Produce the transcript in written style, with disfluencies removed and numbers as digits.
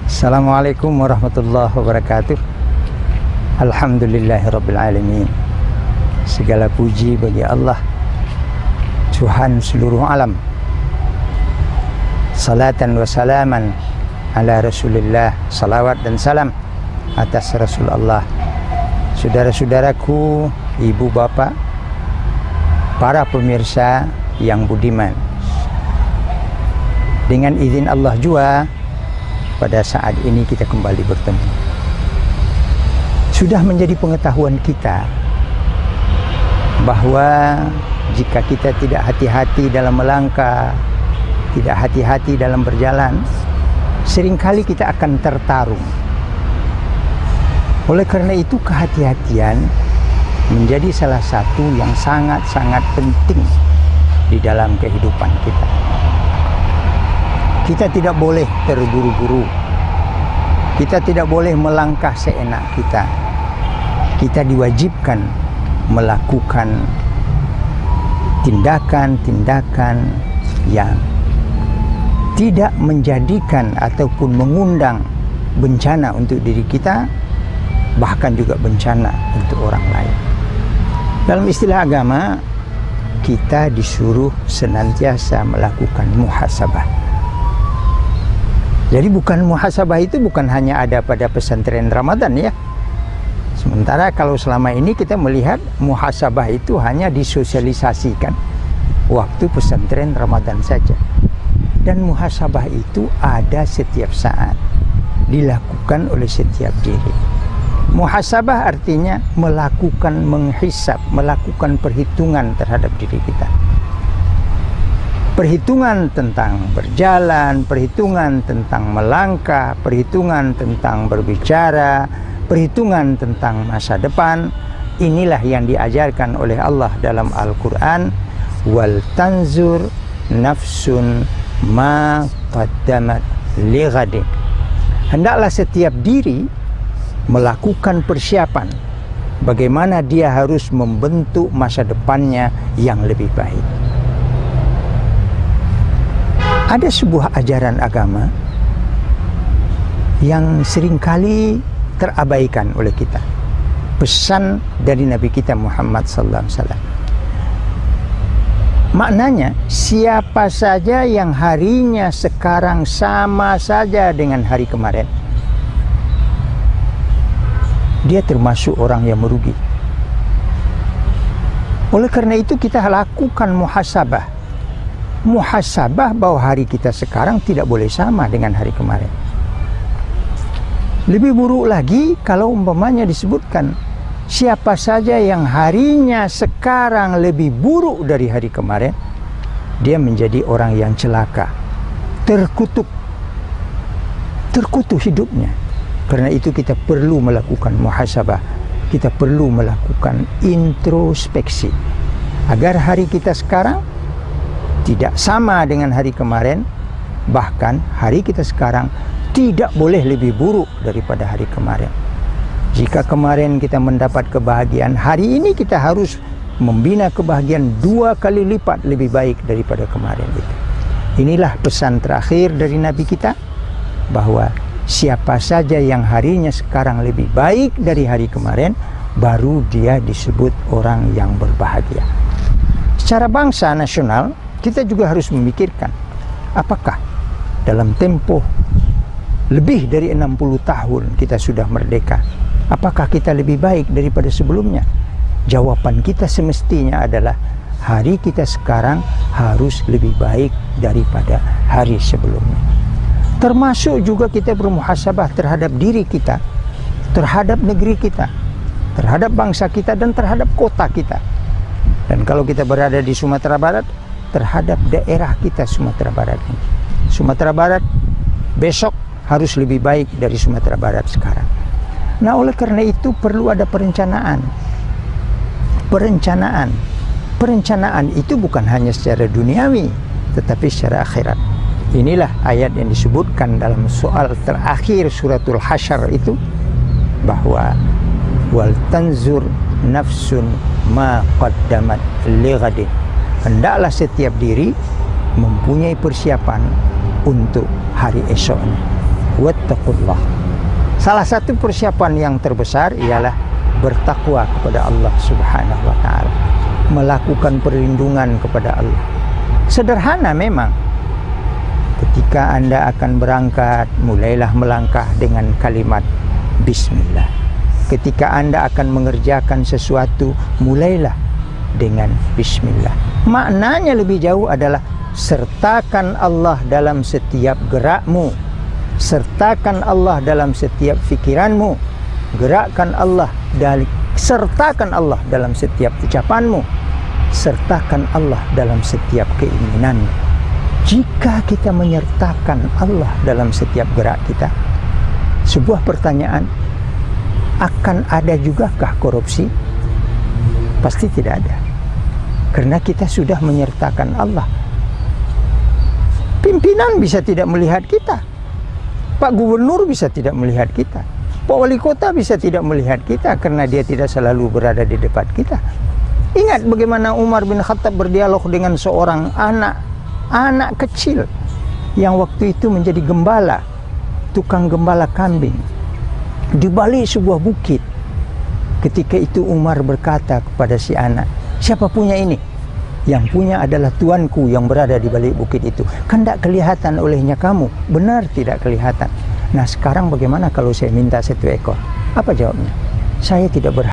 Assalamualaikum warahmatullahi wabarakatuh. Alhamdulillahirrabbilalamin. Segala puji bagi Allah, Tuhan seluruh alam. Salatan wa salaman ala Rasulillah. Salawat dan salam atas Rasulullah. Saudara-saudaraku, ibu bapak, para pemirsa yang budiman, dengan izin Allah juga pada saat ini kita kembali bertemu. Sudah menjadi pengetahuan kita bahwa jika kita tidak hati-hati dalam melangkah, tidak hati-hati dalam berjalan, seringkali kita akan tertarung. Oleh karena itu, kehati-hatian menjadi salah satu yang sangat-sangat penting di dalam kehidupan kita. Kita tidak boleh terburu-buru. Kita tidak boleh melangkah seenak kita. Kita diwajibkan melakukan tindakan-tindakan yang tidak menjadikan ataupun mengundang bencana untuk diri kita, bahkan juga bencana untuk orang lain. Dalam istilah agama, kita disuruh senantiasa melakukan muhasabah. Jadi muhasabah itu bukan hanya ada pada pesantren Ramadan ya. Sementara kalau selama ini kita melihat muhasabah itu hanya disosialisasikan waktu pesantren Ramadan saja. Dan muhasabah itu ada setiap saat, dilakukan oleh setiap diri. Muhasabah artinya melakukan menghisab, melakukan perhitungan terhadap diri kita. Perhitungan tentang berjalan, perhitungan tentang melangkah, perhitungan tentang berbicara, perhitungan tentang masa depan. Inilah yang diajarkan oleh Allah dalam Al-Quran. Wal tanzur nafsun ma qaddamat li ghadin. Hendaklah setiap diri melakukan persiapan bagaimana dia harus membentuk masa depannya yang lebih baik. Ada sebuah ajaran agama yang seringkali terabaikan oleh kita. Pesan dari Nabi kita Muhammad sallallahu alaihi wasallam. Maknanya, siapa saja yang harinya sekarang sama saja dengan hari kemarin, dia termasuk orang yang merugi. Oleh karena itu kita lakukan muhasabah. Muhasabah bahwa hari kita sekarang tidak boleh sama dengan hari kemarin. Lebih buruk lagi kalau umpamanya disebutkan siapa saja yang harinya sekarang lebih buruk dari hari kemarin, dia menjadi orang yang celaka, terkutuk hidupnya. Karena itu kita perlu melakukan muhasabah, kita perlu melakukan introspeksi agar hari kita sekarang tidak sama dengan hari kemarin. Bahkan hari kita sekarang tidak boleh lebih buruk daripada hari kemarin. Jika kemarin kita mendapat kebahagiaan, hari ini kita harus membina kebahagiaan 2 kali lipat lebih baik daripada kemarin itu. Inilah pesan terakhir dari Nabi kita, bahwa siapa saja yang harinya sekarang lebih baik dari hari kemarin, baru dia disebut orang yang berbahagia. Secara bangsa nasional, kita juga harus memikirkan, apakah dalam tempo lebih dari 60 tahun kita sudah merdeka, apakah kita lebih baik daripada sebelumnya? Jawaban kita semestinya adalah hari kita sekarang harus lebih baik daripada hari sebelumnya. Termasuk juga kita bermuhasabah terhadap diri kita, terhadap negeri kita, terhadap bangsa kita, dan terhadap kota kita. Dan kalau kita berada di Sumatera Barat, terhadap daerah kita Sumatera Barat ini. Sumatera Barat besok harus lebih baik dari Sumatera Barat sekarang. Nah, oleh karena itu perlu ada perencanaan. Perencanaan itu bukan hanya secara duniawi, tetapi secara akhirat. Inilah ayat yang disebutkan dalam soal terakhir suratul Hasyr itu, bahwa wal tanzur nafsun ma qaddamat li ghadin. Hendaklah setiap diri mempunyai persiapan untuk hari esoknya. Wattaqullah. Salah satu persiapan yang terbesar ialah bertakwa kepada Allah Subhanahu wa taala, melakukan perlindungan kepada Allah. Sederhana memang. Ketika Anda akan berangkat, mulailah melangkah dengan kalimat bismillah. Ketika Anda akan mengerjakan sesuatu, mulailah dengan bismillah. Maknanya lebih jauh adalah sertakan Allah dalam setiap gerakmu, sertakan Allah dalam setiap fikiranmu, gerakkan Allah sertakan Allah dalam setiap ucapanmu, sertakan Allah dalam setiap keinginanmu. Jika kita menyertakan Allah dalam setiap gerak kita, sebuah pertanyaan, akan ada jugakah korupsi? Pasti tidak ada, karena kita sudah menyertakan Allah. Pimpinan bisa tidak melihat kita, Pak Gubernur bisa tidak melihat kita, Pak Wali Kota bisa tidak melihat kita, karena dia tidak selalu berada di depan kita. Ingat bagaimana Umar bin Khattab berdialog dengan seorang anak kecil yang waktu itu menjadi gembala, tukang gembala kambing di balik sebuah bukit. Ketika itu Umar berkata kepada si anak, siapa punya ini? Yang punya adalah tuanku yang berada di balik bukit itu. Kan tidak kelihatan olehnya kamu? Benar tidak kelihatan. Nah sekarang bagaimana kalau saya minta 1 ekor? Apa jawabnya? Saya tidak berhak